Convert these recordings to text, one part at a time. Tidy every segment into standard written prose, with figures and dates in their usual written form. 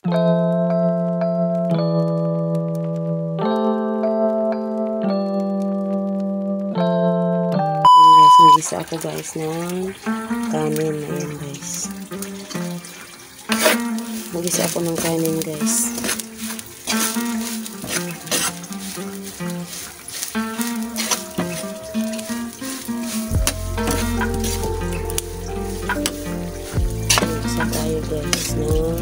Guys, nag-isa ako guys ng kanin. Ayan guys. Nag-isa ako ng kanin guys. Nag-isa tayo guys ng kanin.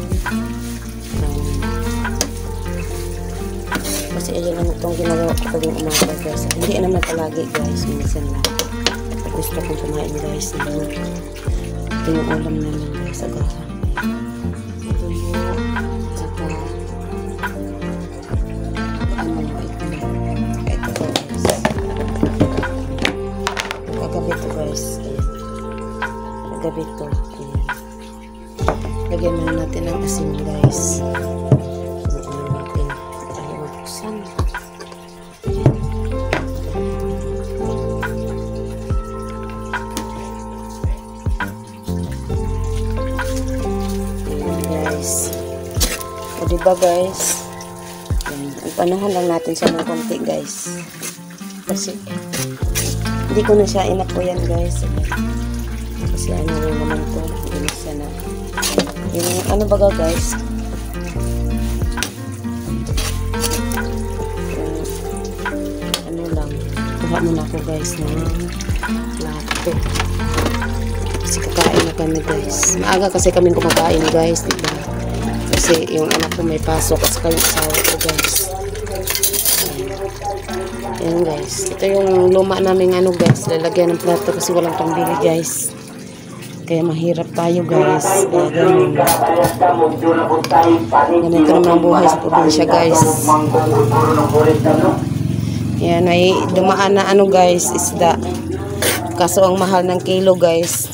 Kasi ayan lang itong ginagawa ko pag yung umaga guys. Hindi naman palagi guys. Minsan lang. Gusto kong kumain guys. Ito yung ulam namin guys. Agahan. Ito yung saka ito guys. Kagabi ito guys. Kagabi ito. Lagyan na natin ng asin guys. O diba guys, panahon lang natin siya ng konti guys, kasi hindi ko na siya inapuyan guys, kasi ano rin naman ito, hindi siya na yung ano baga guys, ano lang, kuha muna ako guys ng plato, kasi kakain na kami guys, maaga kasi kami kumakain guys, diba? Kasi yung anak ko may pasok at saka yung asawa ko guys. Ayan guys. Ito yung luma namin ano guys. Lalagyan ng plato kasi walang pambili guys. Kaya mahirap tayo guys. Kaya ganun. Ganito naman ang buhay sa probinsya guys. Ayan, may dumaan na ano guys, isda. Kaso ang mahal ng kilo guys.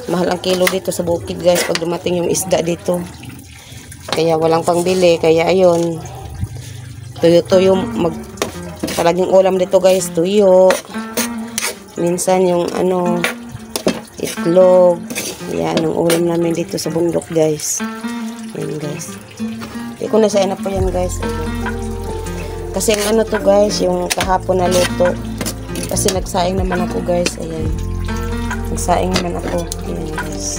Mahal ang kilo dito sa bukid guys pag dumating yung isda dito. Kaya walang pangbili, kaya ayun, tuyo-tuyo, palaging ulam dito guys, tuyo, minsan yung ano, itlog, yan ang ulam namin dito sa bundok guys. Yan guys, hindi ko na sa inap po yan guys. Ayun. Kasi yung ano to guys, yung kahapon na luto, kasi nagsaing naman ako guys. Ayan, nagsaing naman ako. Ayan guys,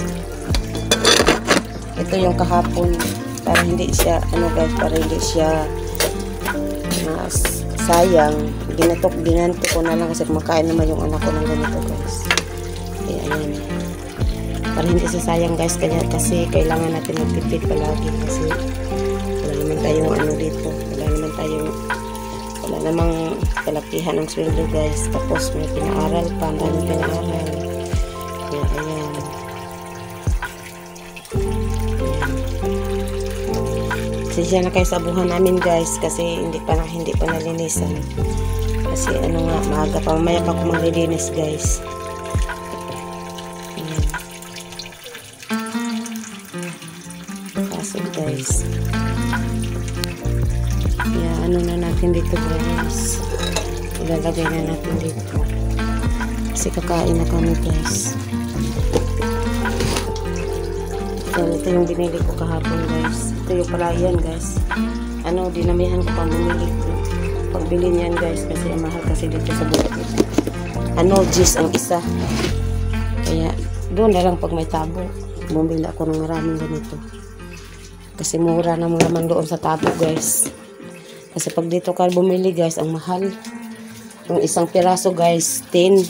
ito yung kahapon, para hindi siya ano guys, para hindi siya sayang. Ginanto ko na lang kasi kumakain naman yung anak ko ng ganito guys. Kaya ayan, para hindi siya sayang guys. Kaya kasi kailangan natin magtipid palagi kasi wala naman tayong ano dito, wala namang kalakihan ng sweldo guys, tapos may pinaaral pa, daming pinaaral. Kaya ayan, siya na kayo sa buhan namin guys kasi hindi pa nalinisan kasi ano nga, maaga pa, mamaya pa ako maglilinis guys. Ayan. Kaso guys, kaya ano na natin dito guys, ilalagay na natin dito kasi kakain na kami guys. Ito yung binili ko kahapon guys. Ito yung pala yan guys. Ano, dinamihan ko pang bumili ko. Pagbili niyan guys kasi mahal kasi dito sa bukid. Ano, G's ang isa. Kaya doon na lang pag may tabo, bumili ako ng maraming ganito. Kasi mura na naman doon sa tabo guys. Kasi pag dito ka bumili guys, ang mahal. Yung isang piraso guys, 10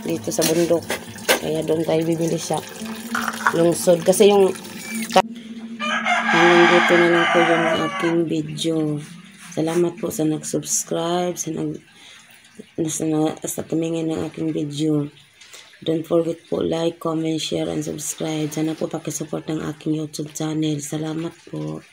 dito sa bundok. Kaya doon tayo bibili siya. Lungsod. Kasi yung hanggang dito na lang po yung aking video. Salamat po sa nag-subscribe, sa tumingin ng aking video. Don't forget po like, comment, share, and subscribe. Sana po pakisupport ng aking YouTube channel. Salamat po.